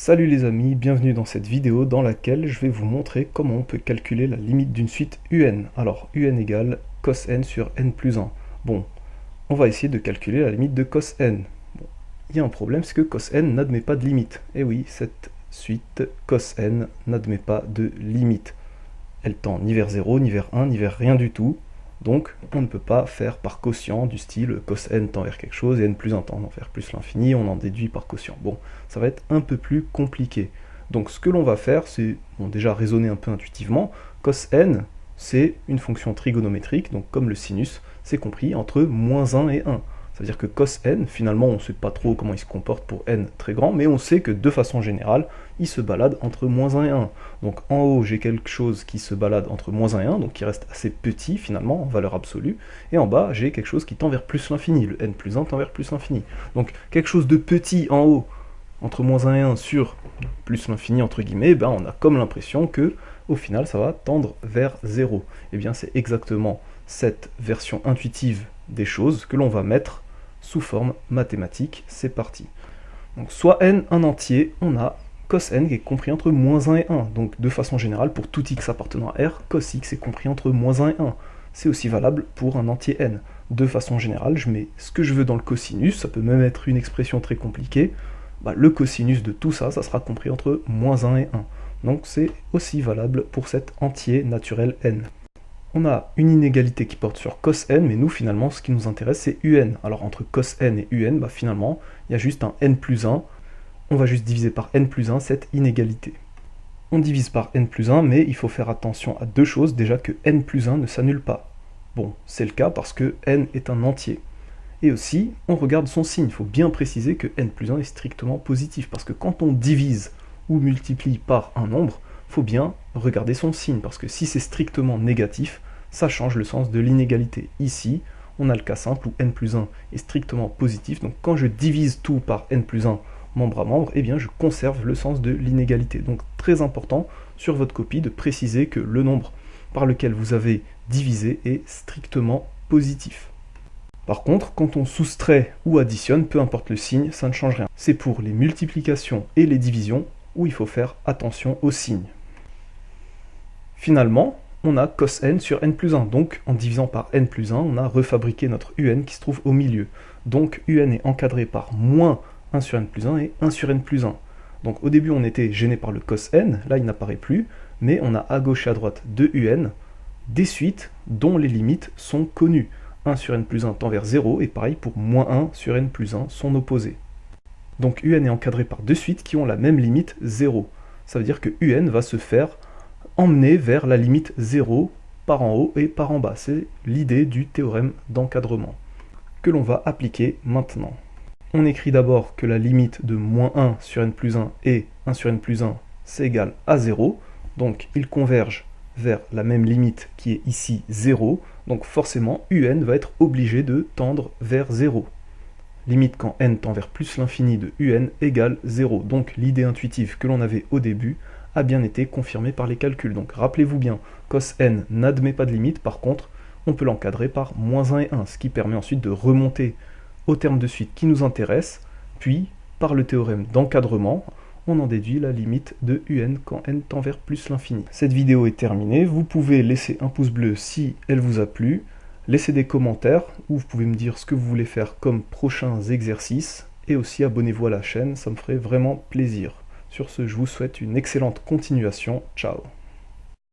Salut les amis, bienvenue dans cette vidéo dans laquelle je vais vous montrer comment on peut calculer la limite d'une suite UN. Alors, UN égale cos n sur n plus 1. Bon, on va essayer de calculer la limite de cos n. Bon, il y a un problème, c'est que cos n n'admet pas de limite. Et oui, cette suite cos n n'admet pas de limite. Elle tend ni vers 0, ni vers 1, ni vers rien du tout. Donc, on ne peut pas faire par quotient du style cos n tend vers quelque chose et n plus 1 tend vers plus l'infini, on en déduit par quotient. Bon, ça va être un peu plus compliqué. Donc, ce que l'on va faire, c'est déjà raisonner un peu intuitivement. Cos n, c'est une fonction trigonométrique, donc comme le sinus, c'est compris entre moins 1 et 1. C'est-à-dire que cos n, finalement, on ne sait pas trop comment il se comporte pour n très grand, mais on sait que de façon générale, il se balade entre moins 1 et 1. Donc en haut, j'ai quelque chose qui se balade entre moins 1 et 1, donc qui reste assez petit finalement, en valeur absolue, et en bas, j'ai quelque chose qui tend vers plus l'infini, le n plus 1 tend vers plus l'infini. Donc quelque chose de petit en haut, entre moins 1 et 1 sur plus l'infini, entre guillemets, ben, on a comme l'impression que, au final, ça va tendre vers 0. Et bien c'est exactement cette version intuitive des choses que l'on va mettre sous forme mathématique. C'est parti. Donc soit n un entier, on a cos n qui est compris entre moins 1 et 1. Donc de façon générale, pour tout x appartenant à R, cos x est compris entre moins 1 et 1. C'est aussi valable pour un entier n. De façon générale, je mets ce que je veux dans le cosinus, ça peut même être une expression très compliquée. Bah, le cosinus de tout ça, ça sera compris entre moins 1 et 1. Donc c'est aussi valable pour cet entier naturel n. On a une inégalité qui porte sur cos n, mais nous finalement ce qui nous intéresse c'est un. Alors entre cos n et un, bah, finalement il y a juste un n plus 1. On va juste diviser par n plus 1 cette inégalité. On divise par n plus 1, mais il faut faire attention à deux choses. Déjà que n plus 1 ne s'annule pas. Bon, c'est le cas parce que n est un entier. Et aussi, on regarde son signe. Il faut bien préciser que n plus 1 est strictement positif, parce que quand on divise ou multiplie par un nombre, il faut bien regarder son signe, parce que si c'est strictement négatif, ça change le sens de l'inégalité. Ici, on a le cas simple où n plus 1 est strictement positif, donc quand je divise tout par n plus 1 membre à membre, eh bien je conserve le sens de l'inégalité. Donc très important sur votre copie de préciser que le nombre par lequel vous avez divisé est strictement positif. Par contre, quand on soustrait ou additionne, peu importe le signe, ça ne change rien. C'est pour les multiplications et les divisions où il faut faire attention au signe. Finalement, on a cos n sur n plus 1. Donc, en divisant par n plus 1, on a refabriqué notre un qui se trouve au milieu. Donc, un est encadré par moins 1 sur n plus 1 et 1 sur n plus 1. Donc, au début, on était gêné par le cos n. Là, il n'apparaît plus. Mais on a à gauche et à droite de un des suites dont les limites sont connues. 1 sur n plus 1 tend vers 0, et pareil pour moins 1 sur n plus 1, son opposé. Donc un est encadré par deux suites qui ont la même limite 0. Ça veut dire que un va se faire emmener vers la limite 0 par en haut et par en bas. C'est l'idée du théorème d'encadrement que l'on va appliquer maintenant. On écrit d'abord que la limite de moins 1 sur n plus 1 et 1 sur n plus 1, c'est égal à 0. Donc ils convergent vers la même limite qui est ici 0, donc forcément un va être obligé de tendre vers 0. Limite quand n tend vers plus l'infini de un égale 0. Donc l'idée intuitive que l'on avait au début a bien été confirmée par les calculs. Donc rappelez-vous bien, cos n n'admet pas de limite, par contre on peut l'encadrer par moins 1 et 1, ce qui permet ensuite de remonter au terme de suite qui nous intéresse, puis par le théorème d'encadrement, on en déduit la limite de un quand n tend vers plus l'infini. Cette vidéo est terminée, vous pouvez laisser un pouce bleu si elle vous a plu, laissez des commentaires, ou vous pouvez me dire ce que vous voulez faire comme prochains exercices, et aussi abonnez-vous à la chaîne, ça me ferait vraiment plaisir. Sur ce, je vous souhaite une excellente continuation, ciao.